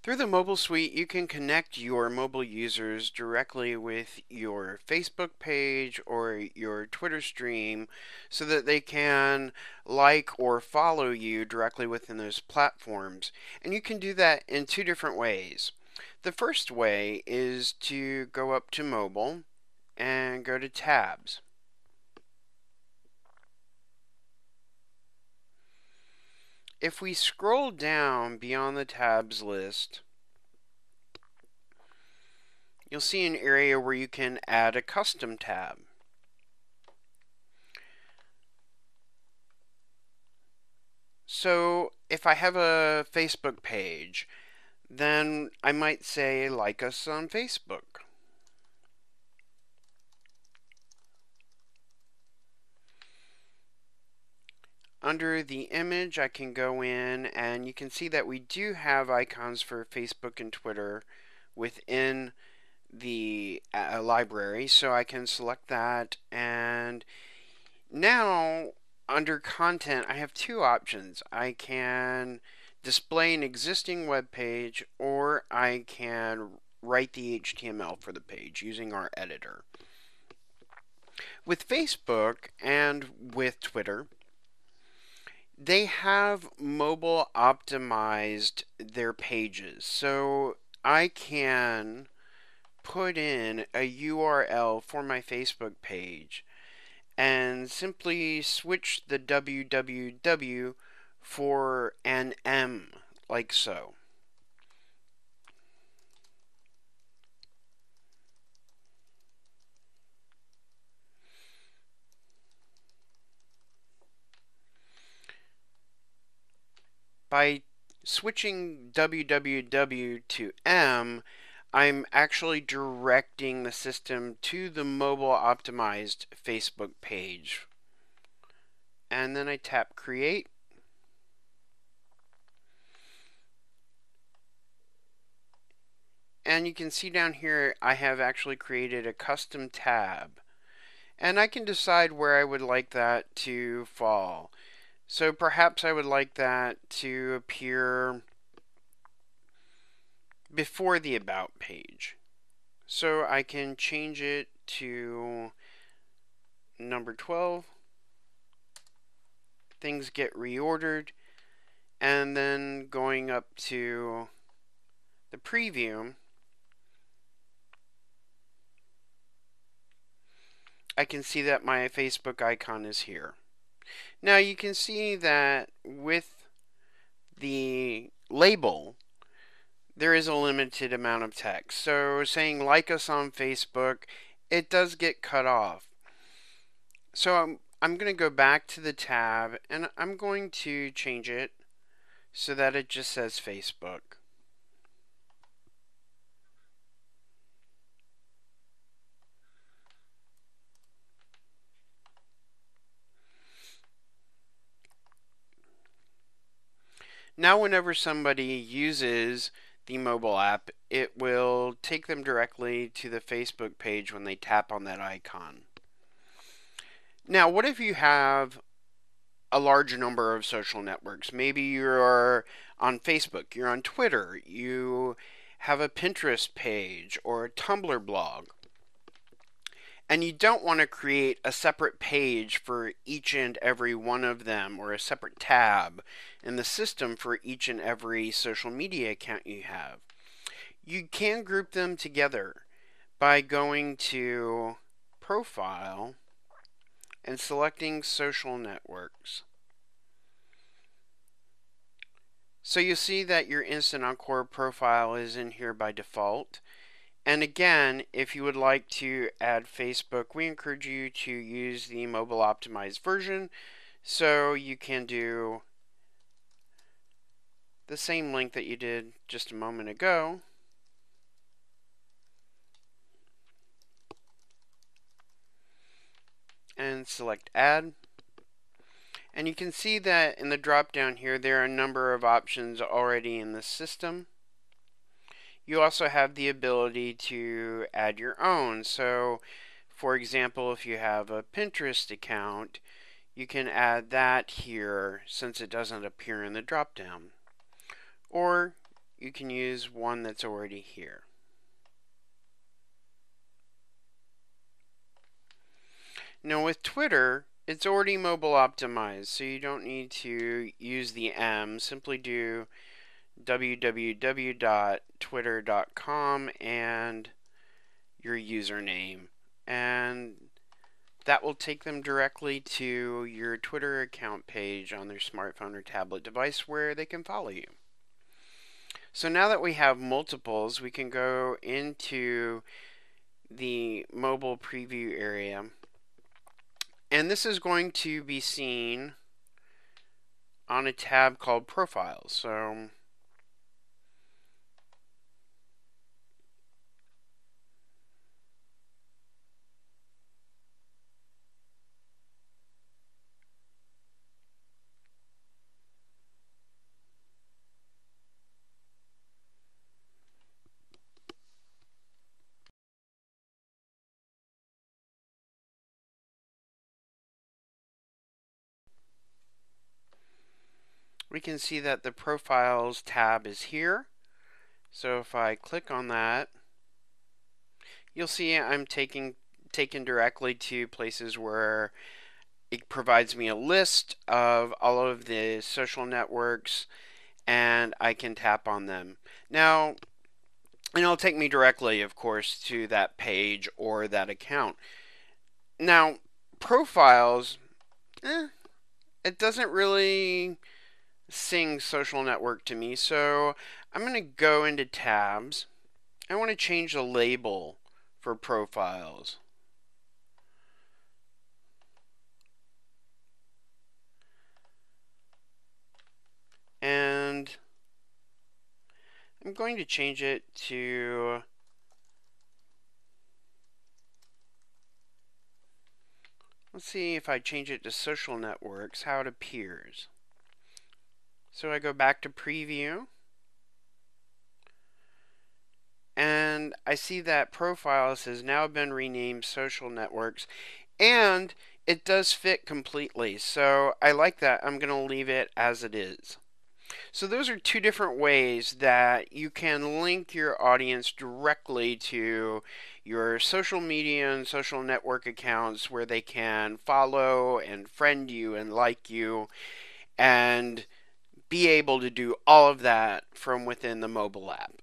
Through the mobile suite, you can connect your mobile users directly with your Facebook page or your Twitter stream so that they can like or follow you directly within those platforms. And you can do that in two different ways. The first way is to go up to mobile and go to tabs. If we scroll down beyond the tabs list, you'll see an area where you can add a custom tab. So if I have a Facebook page, then I might say like us on Facebook. Under the image, I can go in and you can see that we do have icons for Facebook and Twitter within the library, so I can select that. And now under content, I have two options. I can display an existing web page, or I can write the HTML for the page using our editor. With Facebook and with Twitter, they have mobile optimized their pages. So I can put in a URL for my Facebook page and simply switch the www for an M, like so. By switching www to M, I'm actually directing the system to the mobile optimized Facebook page. And then I tap create. And you can see down here I have actually created a custom tab. And I can decide where I would like that to fall. So perhaps I would like that to appear before the About page. So I can change it to number 12. Things get reordered. And then going up to the preview, I can see that my Facebook icon is here. Now you can see that with the label, there is a limited amount of text. So saying like us on Facebook, it does get cut off. So I'm going to go back to the tab and I'm going to change it so that it just says Facebook. Now whenever somebody uses the mobile app, it will take them directly to the Facebook page when they tap on that icon. Now, what if you have a large number of social networks? Maybe you're on Facebook, you're on Twitter, you have a Pinterest page or a Tumblr blog, and you don't want to create a separate page for each and every one of them or a separate tab in the system for each and every social media account you have. You can group them together by going to Profile and selecting Social Networks. So you see that your Instant Encore profile is in here by default. And again, if you would like to add Facebook, we encourage you to use the mobile optimized version. So you can do the same link that you did just a moment ago. And select add. And you can see that in the drop down here, there are a number of options already in the system. You also have the ability to add your own. So, for example, if you have a Pinterest account, you can add that here since it doesn't appear in the drop down. Or you can use one that's already here. Now with Twitter, it's already mobile optimized, so you don't need to use the M. Simply do www.twitter.com and your username, and that will take them directly to your Twitter account page on their smartphone or tablet device where they can follow you. So now that we have multiples, we can go into the mobile preview area, and this is going to be seen on a tab called Profiles. So we can see that the Profiles tab is here. So if I click on that, you'll see I'm taken directly to places where it provides me a list of all of the social networks, and I can tap on them. Now, and it'll take me directly, of course, to that page or that account. Now, Profiles, it doesn't really sing social network to me, so I'm going to go into tabs. I want to change the label for Profiles. And I'm going to change it to let's see if I change it to social networks, how it appears. So I go back to preview, and I see that Profiles has now been renamed social networks, and it does fit completely. So I like that. I'm going to leave it as it is. So those are two different ways that you can link your audience directly to your social media and social network accounts where they can follow and friend you and like you and be able to do all of that from within the mobile app.